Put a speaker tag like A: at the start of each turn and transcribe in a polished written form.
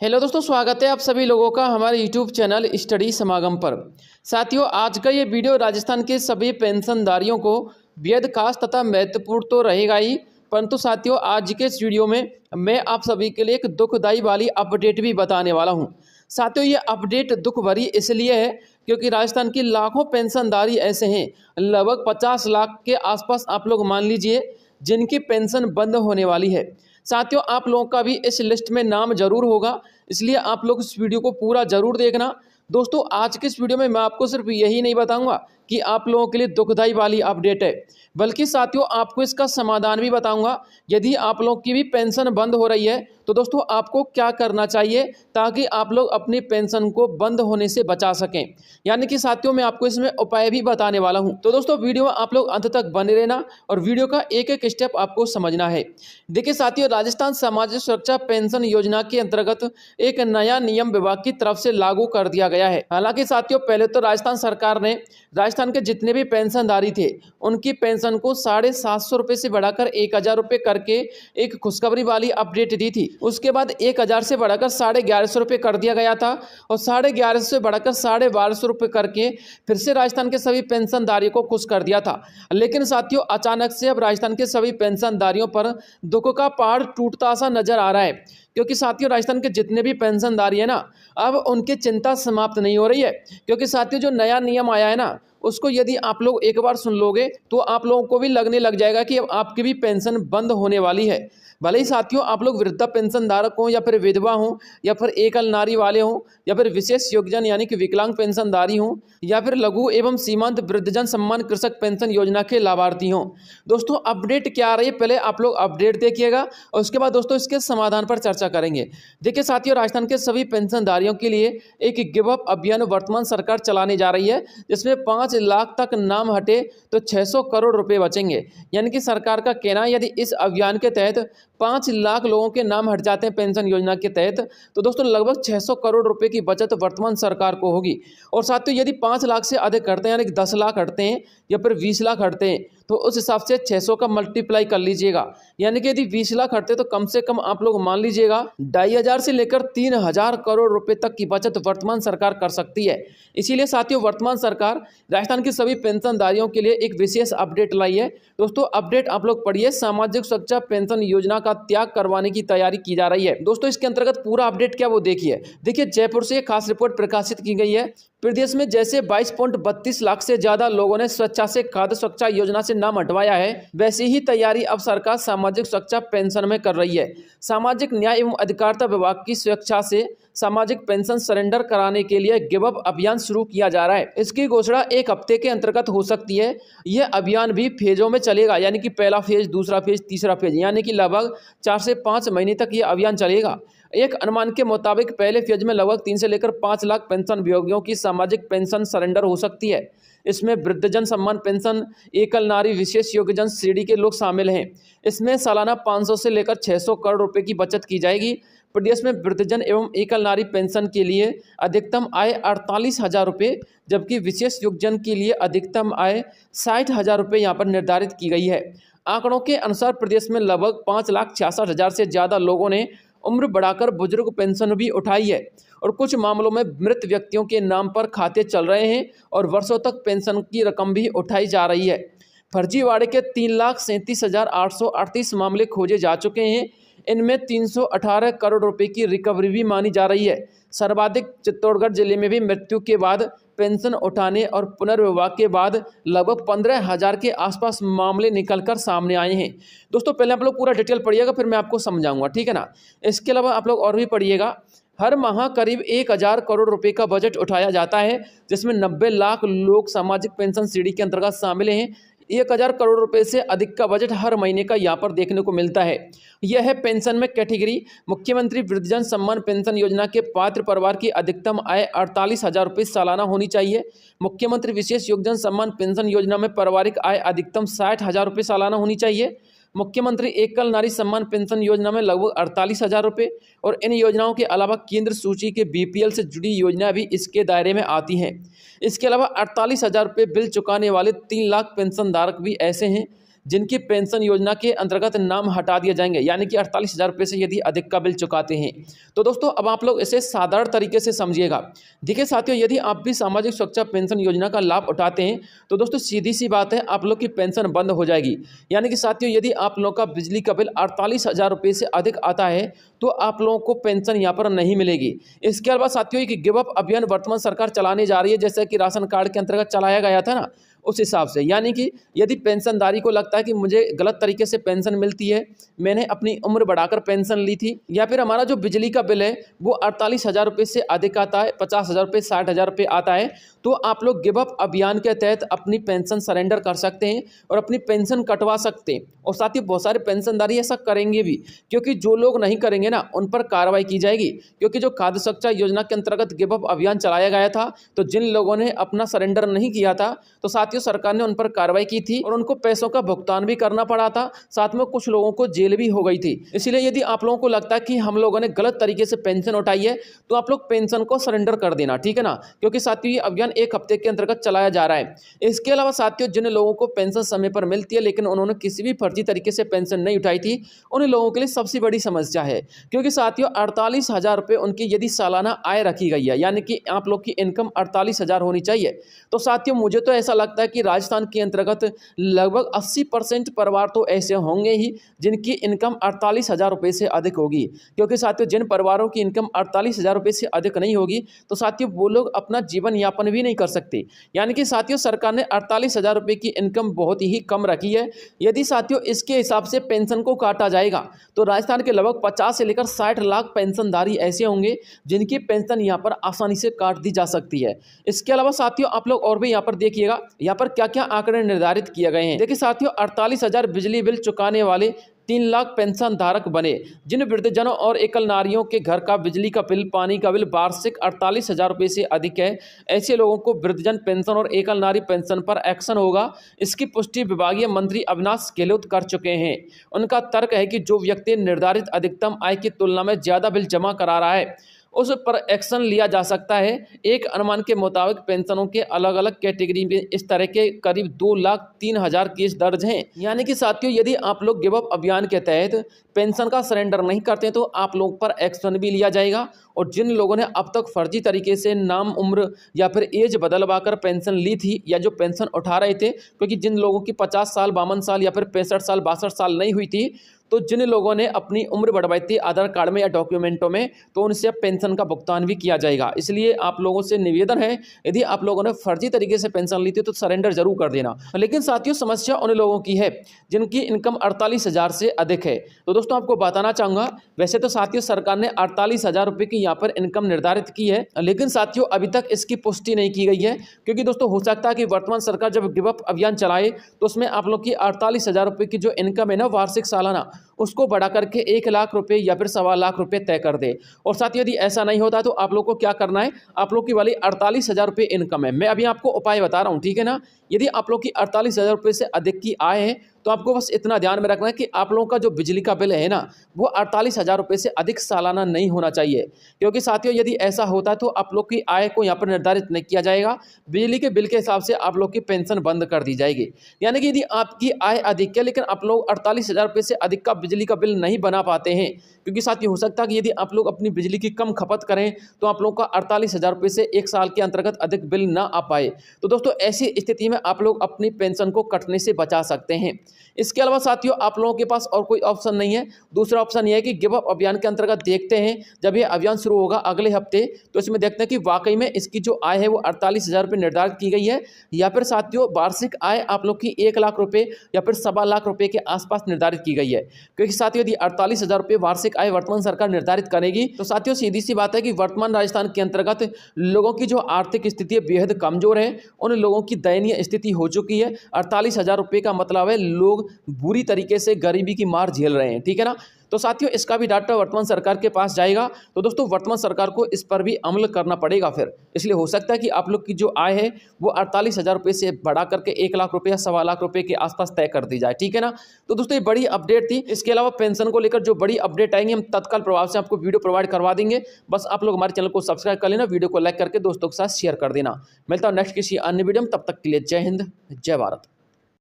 A: Hello दोस्तों, स्वागत है आप सभी लोगों का हमारे यूट्यूब चैनल स्टडी समागम पर। साथियों, आज का ये वीडियो राजस्थान के सभी पेंशनधारियों को बेहद खास तथा महत्वपूर्ण तो रहेगा ही, परंतु साथियों आज के इस वीडियो में मैं आप सभी के लिए एक दुखदाई वाली अपडेट भी बताने वाला हूँ। साथियों, ये अपडेट दुख भरी इसलिए है क्योंकि राजस्थान की लाखों पेंशनधारी ऐसे हैं, लगभग 50 लाख के आसपास आप लोग मान लीजिए, जिनकी पेंशन बंद होने वाली है। साथियों, आप लोगों का भी इस लिस्ट में नाम जरूर होगा, इसलिए आप लोग इस वीडियो को पूरा जरूर देखना। दोस्तों, आज के इस वीडियो में मैं आपको सिर्फ यही नहीं बताऊंगा कि आप लोगों के लिए दुखदाई वाली अपडेट है, बल्कि साथियों आपको इसका समाधान भी बताऊंगा। यदि आप लोगों की भी पेंशन बंद हो रही है तो दोस्तों आपको क्या करना चाहिए ताकि आप लोग अपनी पेंशन को बंद होने से बचा सकें। यानी कि साथियों मैं आपको इसमें उपाय भी बताने वाला हूं। तो दोस्तों वीडियो आप लोग अंत तक बने रहना और वीडियो का एक एक स्टेप आपको समझना है। देखिए साथियों, राजस्थान सामाजिक सुरक्षा पेंशन योजना के अंतर्गत एक नया नियम विभाग की तरफ से लागू कर दिया गया है। हालांकि साथियों पहले तो राजस्थान सरकार ने राजस्थान के जितने भी पेंशनधारी थे उनकी पेंशन को 750 रुपये से बढ़ाकर 1000 रुपये करके एक खुशखबरी वाली अपडेट दी थी। उसके बाद 1000 से बढ़ाकर 1150 रुपये कर दिया गया था और 1150 से बढ़ाकर 1250 रुपये करके फिर से राजस्थान के सभी पेंशनधारियों को खुश कर दिया था। लेकिन साथियों अचानक से अब राजस्थान के सभी पेंशनधारियों पर दुख का पहाड़ टूटता सा नजर आ रहा है, क्योंकि साथियों राजस्थान के जितने भी पेंशनधारी है ना, अब उनकी चिंता समाप्त नहीं हो रही है। क्योंकि साथियों जो नया नियम आया है ना, उसको यदि आप लोग एक बार सुन लोगे तो आप लोगों को भी लगने लग जाएगा कि अब आपकी भी पेंशन बंद होने वाली है। भले ही साथियों आप लोग वृद्धा पेंशन धारक हों या फिर विधवा हों या फिर एकल नारी वाले हों या फिर विशेष योगदान यानी कि विकलांग पेंशनधारी हों या फिर लघु एवं सीमांत वृद्धजन सम्मान कृषक पेंशन योजना के लाभार्थी हों। दोस्तों अपडेट क्या आ रही है, पहले आप लोग अपडेट देखिएगा और उसके बाद दोस्तों इसके समाधान पर चर्चा करेंगे। देखिए साथियों, राजस्थान के सभी पेंशनधारियों के लिए एक गिव अप अभियान वर्तमान सरकार चलाने जा रही है, जिसमें 5 लाख तक नाम हटे तो 600 करोड़ रुपए बचेंगे। यानी कि सरकार का कहना है यदि इस अभियान के तहत 5 लाख लोगों के नाम हट जाते हैं पेंशन योजना के तहत तो दोस्तों लगभग 600 करोड़ रुपए की बचत वर्तमान सरकार को होगी। और साथियों यदि 5 लाख से अधिक हटते हैं यानी कि 10 लाख हटते हैं या फिर 20 लाख हटते हैं तो उस हिसाब से 600 का मल्टीप्लाई कर लीजिएगा। यानी कि यदि 20 लाख हटते तो कम से कम आप लोग मान लीजिएगा 2500 से लेकर 3000 करोड़ रुपए तक की बचत वर्तमान सरकार कर सकती है। इसीलिए साथियों वर्तमान सरकार राजस्थान के सभी पेंशनधारियों के लिए एक विशेष अपडेट लाई है। दोस्तों अपडेट आप लोग पढ़िए, सामाजिक सुरक्षा पेंशन योजना का त्याग करवाने की तैयारी की जा रही है। दोस्तों इसके अंतर्गत पूरा अपडेट क्या वो देखिए। देखिए जयपुर से एक खास रिपोर्ट प्रकाशित की गई है। प्रदेश में जैसे 22.32 लाख से ज्यादा लोगों ने स्वच्छता से खाद्य सुरक्षा योजना से नाम हटवाया है, वैसी ही तैयारी अब सरकार सामाजिक सुरक्षा पेंशन में कर रही है। सामाजिक न्याय एवं अधिकारिता विभाग की स्वेच्छा से सामाजिक पेंशन सरेंडर कराने के लिए गिव अप अभियान शुरू किया जा रहा है। इसकी घोषणा एक हफ्ते के अंतर्गत हो सकती है। यह अभियान भी फेजों में चलेगा, यानी कि पहला फेज, दूसरा फेज, तीसरा फेज, यानी कि लगभग 4 से 5 महीने तक यह अभियान चलेगा। एक अनुमान के मुताबिक पहले फेज में लगभग 3 से लेकर 5 लाख पेंशन वियोगियों की सामाजिक पेंशन सरेंडर हो सकती है। इसमें वृद्धजन सम्मान पेंशन, एकल नारी, विशेष योग्यजन श्रेणी के लोग शामिल हैं। इसमें सालाना 500 से लेकर 600 करोड़ रुपए की बचत की जाएगी। प्रदेश में वृद्धजन एवं एकल नारी पेंशन के लिए अधिकतम आय 48,000 रुपये, जबकि विशेष योगजन के लिए अधिकतम आय 60,000 रुपये यहाँ पर निर्धारित की गई है। आंकड़ों के अनुसार प्रदेश में लगभग 5,66,000 से ज़्यादा लोगों ने उम्र बढ़ाकर बुजुर्ग पेंशन भी उठाई है और कुछ मामलों में मृत व्यक्तियों के नाम पर खाते चल रहे हैं और वर्षों तक पेंशन की रकम भी उठाई जा रही है। फर्जीवाड़े के 3,37,838 मामले खोजे जा चुके हैं। इनमें 318 करोड़ रुपए की रिकवरी भी मानी जा रही है। सर्वाधिक चित्तौड़गढ़ जिले में भी मृत्यु के बाद पेंशन उठाने और पुनर्विवाह के बाद लगभग 15,000 के आसपास मामले निकलकर सामने आए हैं। दोस्तों पहले आप लोग पूरा डिटेल पढ़िएगा, फिर मैं आपको समझाऊंगा, ठीक है ना। इसके अलावा आप लोग और भी पढ़िएगा। हर माह करीब 1000 करोड़ रुपए का बजट उठाया जाता है, जिसमें 90 लाख लोग सामाजिक पेंशन श्रेणी के अंतर्गत शामिल हैं। 1000 करोड़ रुपए से अधिक का बजट हर महीने का यहाँ पर देखने को मिलता है। यह है पेंशन में कैटेगरी। मुख्यमंत्री वृद्धजन सम्मान पेंशन योजना के पात्र परिवार की अधिकतम आय 48,000 रुपये सालाना होनी चाहिए। मुख्यमंत्री विशेष योगदान सम्मान पेंशन योजना में पारिवारिक आय अधिकतम 60,000 रुपये सालाना होनी चाहिए। मुख्यमंत्री एकल नारी सम्मान पेंशन योजना में लगभग 48,000 रुपये और इन योजनाओं के अलावा केंद्र सूची के बीपीएल से जुड़ी योजनाएं भी इसके दायरे में आती हैं। इसके अलावा 48,000 रुपये बिल चुकाने वाले 3 लाख पेंशन धारक भी ऐसे हैं जिनकी पेंशन योजना के अंतर्गत नाम हटा दिए जाएंगे, यानी कि 48,000 रुपये से यदि अधिक का बिल चुकाते हैं। तो दोस्तों अब आप लोग इसे साधारण तरीके से समझिएगा। देखिए साथियों, यदि आप भी सामाजिक सुरक्षा पेंशन योजना का लाभ उठाते हैं तो दोस्तों सीधी सी बात है, आप लोग की पेंशन बंद हो जाएगी। यानी कि साथियों, यदि आप लोग का बिजली का बिल 48,000 रुपये से अधिक आता है तो आप लोगों को पेंशन यहाँ पर नहीं मिलेगी। इसके अलावा साथियों, एक गिव अप अभियान वर्तमान सरकार चलाने जा रही है, जैसे कि राशन कार्ड के अंतर्गत चलाया गया था ना, उस हिसाब से। यानी कि यदि पेंशनधारी को लगता है कि मुझे गलत तरीके से पेंशन मिलती है, मैंने अपनी उम्र बढ़ाकर पेंशन ली थी, या फिर हमारा जो बिजली का बिल है वो 48,000 रुपये से अधिक आता है, 50,000 रुपये, 60,000 रुपये आता है, तो आप लोग गिव अप अभियान के तहत अपनी पेंशन सरेंडर कर सकते हैं और अपनी पेंशन कटवा सकते हैं। और साथ ही बहुत सारे पेंशनधारी ऐसा करेंगे भी, क्योंकि जो लोग नहीं करेंगे ना उन पर कार्रवाई की जाएगी। क्योंकि जो खाद्य सुरक्षा योजना के अंतर्गत गिव अप अभियान चलाया गया था, तो जिन लोगों ने अपना सरेंडर नहीं किया था तो साथियों सरकार ने उन पर कार्रवाई की थी और उनको पैसों का भुगतान भी करना पड़ा था, साथ में कुछ लोगों को जेल भी हो गई थी। इसलिए यदि आप लोगों को लगता है कि हम लोगों ने गलत तरीके से पेंशन उठाई है तो आप लोग पेंशन को सरेंडर कर देना, ठीक है ना, क्योंकि साथियों ये अभियान 1 हफ्ते के अंतर्गत चलाया जा रहा है। इसके अलावा साथियों, जिन लोगों को पेंशन समय पर मिलती है लेकिन उन्होंने किसी भी फर्जी तरीके से पेंशन नहीं उठाई थी, उन लोगों के लिए सबसे बड़ी समस्या है। क्योंकि साथियों 48,000 रुपये उनकी यदि सालाना आय रखी गई है, यानी कि आप लोग की इनकम 48,000 होनी चाहिए, तो साथियों मुझे तो ऐसा लगता है कि राजस्थान के अंतर्गत लगभग 80% परिवार तो ऐसे होंगे ही जिनकी इनकम 48,000 रुपये से अधिक होगी। क्योंकि साथियों जिन परिवारों की इनकम 48,000 रुपये से अधिक नहीं होगी तो साथियों वो लोग अपना जीवन यापन भी नहीं कर सकते। यानी कि साथियों सरकार ने 48,000 रुपये की इनकम बहुत ही कम रखी है। यदि साथियों इसके हिसाब से पेंशन को काटा जाएगा तो राजस्थान के लगभग 50 से लेकर 60 लाख पेंशनधारी ऐसे होंगे जिनकी पेंशन यहाँ पर आसानी से काट दी जा सकती है। इसके अलावा साथियों आप लोग और भी यहाँ पर देखिएगा, यहाँ पर क्या क्या आंकड़े निर्धारित किए गए हैं। देखिए साथियों 48,000 बिजली बिल चुकाने वाले 3 लाख पेंशन धारक बने। जिन वृद्धजनों और एकल नारियों के घर का बिजली का बिल, पानी का बिल वार्षिक 48,000 रुपये से अधिक है, ऐसे लोगों को वृद्धजन पेंशन और एकल नारी पेंशन पर एक्शन होगा। इसकी पुष्टि विभागीय मंत्री अविनाश गहलोत कर चुके हैं। उनका तर्क है कि जो व्यक्ति निर्धारित अधिकतम आय की तुलना में ज़्यादा बिल जमा करा रहा है उस पर एक्शन लिया जा सकता है। एक अनुमान के मुताबिक पेंशनों के अलग अलग कैटेगरी में इस तरह के करीब 2,03,000 केस दर्ज हैं। यानी कि साथियों यदि आप लोग गिव अप अभियान के तहत पेंशन का सरेंडर नहीं करते तो आप लोगों पर एक्शन भी लिया जाएगा। और जिन लोगों ने अब तक फर्जी तरीके से नाम, उम्र या फिर एज बदलवाकर पेंशन ली थी या जो पेंशन उठा रहे थे, क्योंकि जिन लोगों की 50 साल, 52 साल या फिर 65 साल, 62 साल नहीं हुई थी, तो जिन लोगों ने अपनी उम्र बढ़वाई थी आधार कार्ड में या डॉक्यूमेंटों में, तो उनसे पेंशन का भुगतान भी किया जाएगा। इसलिए आप लोगों से निवेदन है, यदि आप लोगों ने फर्जी तरीके से पेंशन ली थी तो सरेंडर जरूर कर देना। लेकिन साथियों समस्या उन लोगों की है जिनकी इनकम 48,000 से अधिक है। तो दोस्तों आपको बताना चाहूँगा, वैसे तो साथियों सरकार ने 48,000 रुपये की यहाँ पर इनकम निर्धारित की है, लेकिन साथियों अभी तक इसकी पुष्टि नहीं की गई है। क्योंकि दोस्तों हो सकता है कि वर्तमान सरकार जब गिव अप अभियान चलाए तो उसमें आप लोग की 48,000 रुपये की जो इनकम है ना वार्षिक सालाना, उसको बढ़ा करके 1 लाख रुपए या फिर 1.25 लाख रुपए तय कर दे। और साथ ही यदि ऐसा नहीं होता तो आप लोग को क्या करना है, आप लोग की वाली 48,000 रुपये इनकम है, मैं अभी आपको उपाय बता रहा हूँ, ठीक है ना। यदि आप लोग की 48,000 रुपये से अधिक की आय है तो आपको बस इतना ध्यान में रखना है कि आप लोगों का जो बिजली का बिल है ना वो 48,000 रुपये से अधिक सालाना नहीं होना चाहिए। क्योंकि साथियों यदि ऐसा होता है तो आप लोग की आय को यहाँ पर निर्धारित नहीं किया जाएगा, बिजली के बिल के हिसाब से आप लोग की पेंशन बंद कर दी जाएगी। यानी कि यदि आपकी आय अधिक है लेकिन आप लोग 48,000 रुपये से अधिक का बिजली का बिल नहीं बना पाते हैं, क्योंकि साथ ये हो सकता है कि यदि आप लोग अपनी बिजली की कम खपत करें तो आप लोगों का 48,000 रुपये से 1 साल के अंतर्गत अधिक बिल ना आ पाए, तो दोस्तों ऐसी स्थिति में आप लोग अपनी पेंशन को कटने से बचा सकते हैं। इसके अलावा साथियों आप लोगों के पास और कोई ऑप्शन नहीं है। दूसरा ऑप्शन यह है कि गिव अप अभियान के अंतर्गत देखते हैं जब ये अभियान शुरू होगा अगले हफ्ते, तो इसमें देखते हैं कि वाकई में इसकी जो आय है वो 48,000 रुपये निर्धारित की गई है या फिर साथियों वार्षिक आय आप लोग की 1 लाख रुपये या फिर 1.25 लाख रुपये के आसपास निर्धारित की गई है। क्योंकि साथियों यदि 48,000 रुपये वार्षिक आय वर्तमान सरकार निर्धारित करेगी तो साथियों सीधी सी बात है कि वर्तमान राजस्थान के अंतर्गत लोगों की जो आर्थिक स्थिति बेहद कमजोर है, उन लोगों की दयनीय स्थिति हो चुकी है। 48,000 रुपये का मतलब है लोग बुरी तरीके से गरीबी की मार झेल रहे हैं, ठीक है ना। तो साथियों इसका भी डाटा वर्तमान सरकार के पास जाएगा, तो दोस्तों वर्तमान सरकार को इस पर भी अमल करना पड़ेगा फिर। इसलिए हो सकता है कि आप लोग की जो आय है वो 48,000 रुपये से बढ़ा करके 1 लाख रुपये या 1.25 लाख रुपये के आसपास तय कर दी जाए, ठीक है ना। तो दोस्तों ये बड़ी अपडेट थी। इसके अलावा पेंशन को लेकर जो बड़ी अपडेट आएंगी हम तत्काल प्रभाव से आपको वीडियो प्रोवाइड करवा देंगे। बस आप लोग हमारे चैनल को सब्सक्राइब कर लेना, वीडियो को लाइक करके दोस्तों के साथ शेयर कर देना। मिलता हूँ नेक्स्ट किसी अन्य वीडियो में, तब तक के लिए जय हिंद, जय भारत।